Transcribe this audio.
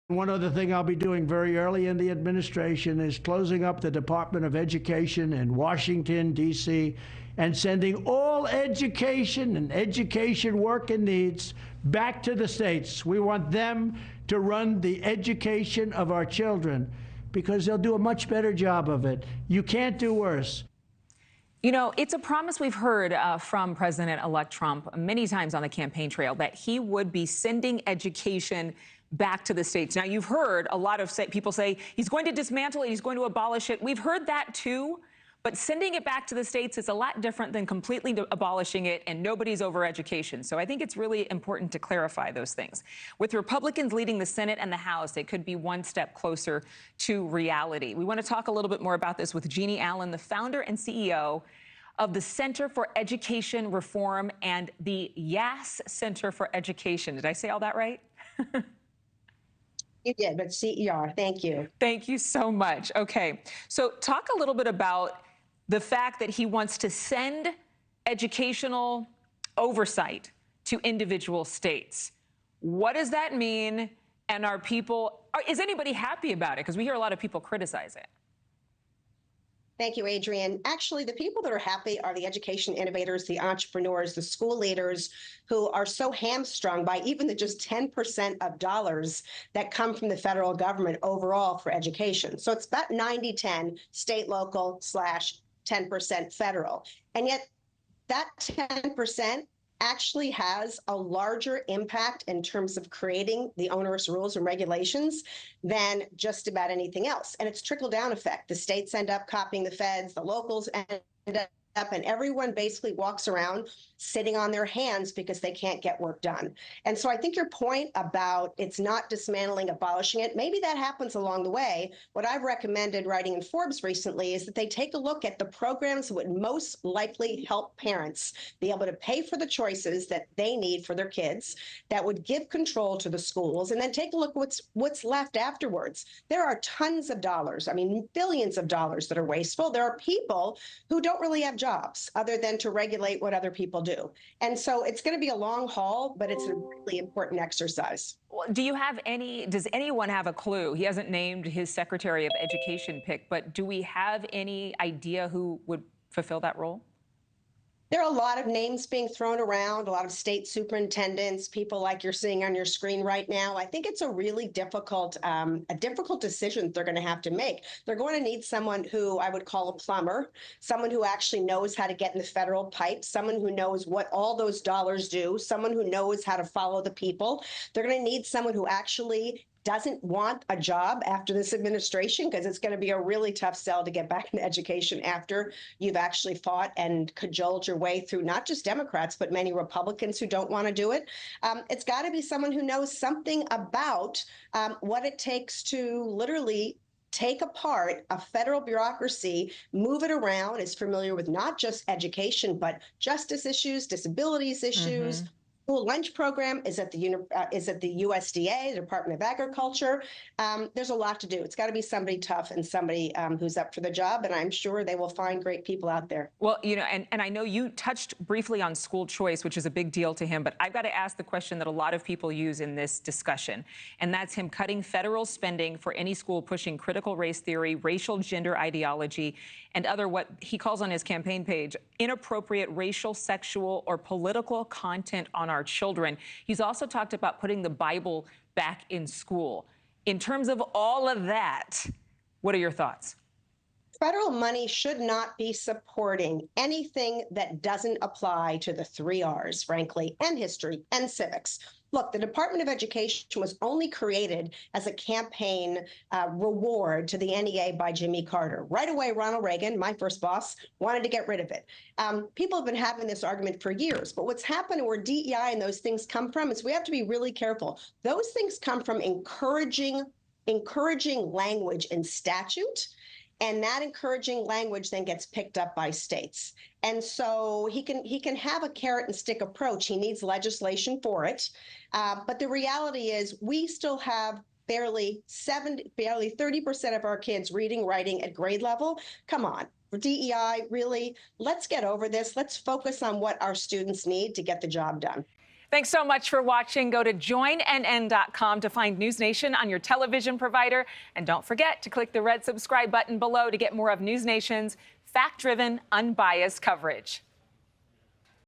One other thing I'll be doing very early in the administration is closing up the Department of Education in Washington, D.C., and sending all education and education work and needs back to the states. We want them to run the education of our children because they'll do a much better job of it. You can't do worse. You know, it's a promise we've heard from President-elect Trump many times on the campaign trail that he would be sending education back to the states. Now, you've heard a lot of people say he's going to dismantle it, he's going to abolish it. We've heard that too, but sending it back to the states is a lot different than completely abolishing it, and nobody's over education. So I think it's really important to clarify those things. With Republicans leading the Senate and the House, it could be one step closer to reality. We want to talk a little bit more about this with Jeanne Allen, the founder and CEO of the Center for Education Reform and the Yass Center for Education. Did I say all that right? You did, but CER, thank you. Thank you so much. Okay, so talk a little bit about the fact that he wants to send educational oversight to individual states. What does that mean? And is anybody happy about it? Because we hear a lot of people criticize it. Thank you, Adrienne. Actually, the people that are happy are the education innovators, the entrepreneurs, the school leaders who are so hamstrung by even the just 10% of dollars that come from the federal government overall for education. So it's about 90-10 state, local / 10% federal. And yet that 10% actually has a larger impact in terms of creating the onerous rules and regulations than just about anything else. And it's trickle-down effect. The states end up copying the feds, the locals end up, and everyone basically walks around sitting on their hands because they can't get work done. And so I think your point about it's not dismantling, abolishing it, maybe that happens along the way. What I've recommended writing in Forbes recently is that they take a look at the programs that would most likely help parents be able to pay for the choices that they need for their kids, that would give control to the schools, and then take a look at what's left afterwards. There are tons of dollars, I mean, billions of dollars that are wasteful. There are people who don't really have jobs other than to regulate what other people do. And so it's going to be a long haul, but it's a really important exercise. Well, does anyone have a clue? He hasn't named his Secretary of Education pick, but do we have any idea who would fulfill that role? There are a lot of names being thrown around, a lot of state superintendents, people like you're seeing on your screen right now. I think it's a really difficult decision they're going to have to make. They're going to need someone who I would call a plumber, someone who actually knows how to get in the federal pipe, someone who knows what all those dollars do, someone who knows how to follow the people. They're going to need someone who actually doesn't want a job after this administration, because it's going to be a really tough sell to get back into education after you've actually fought and cajoled your way through not just Democrats, but many Republicans who don't want to do it. It's got to be someone who knows something about what it takes to literally take apart a federal bureaucracy, move it around, is familiar with not just education, but justice issues, disabilities issues. School lunch program is at the USDA, the Department of Agriculture. There's a lot to do. It's got to be somebody tough and somebody who's up for the job, and I'm sure they will find great people out there. Well, you know, and I know you touched briefly on school choice, which is a big deal to him, but I've got to ask the question that a lot of people use in this discussion, and that's him cutting federal spending for any school pushing critical race theory, racial gender ideology, and other what he calls on his campaign page inappropriate racial, sexual, or political content on our children. He's also talked about putting the Bible back in school. In terms of all of that, what are your thoughts? Federal money should not be supporting anything that doesn't apply to the 3 R's, frankly, and history and civics. Look, the Department of Education was only created as a campaign reward to the NEA by Jimmy Carter. Right away, Ronald Reagan, my first boss, wanted to get rid of it. People have been having this argument for years, but what's happened and where DEI and those things come from is we have to be really careful. Those things come from encouraging language in statute. And that encouraging language then gets picked up by states. And so he can have a carrot and stick approach. He needs legislation for it. But the reality is we still have barely 30% of our kids reading, writing at grade level. Come on. For DEI, really, let's get over this. Let's focus on what our students need to get the job done. Thanks so much for watching. Go to joinnn.com to find News Nation on your television provider. And don't forget to click the red subscribe button below to get more of News Nation's fact-driven, unbiased coverage.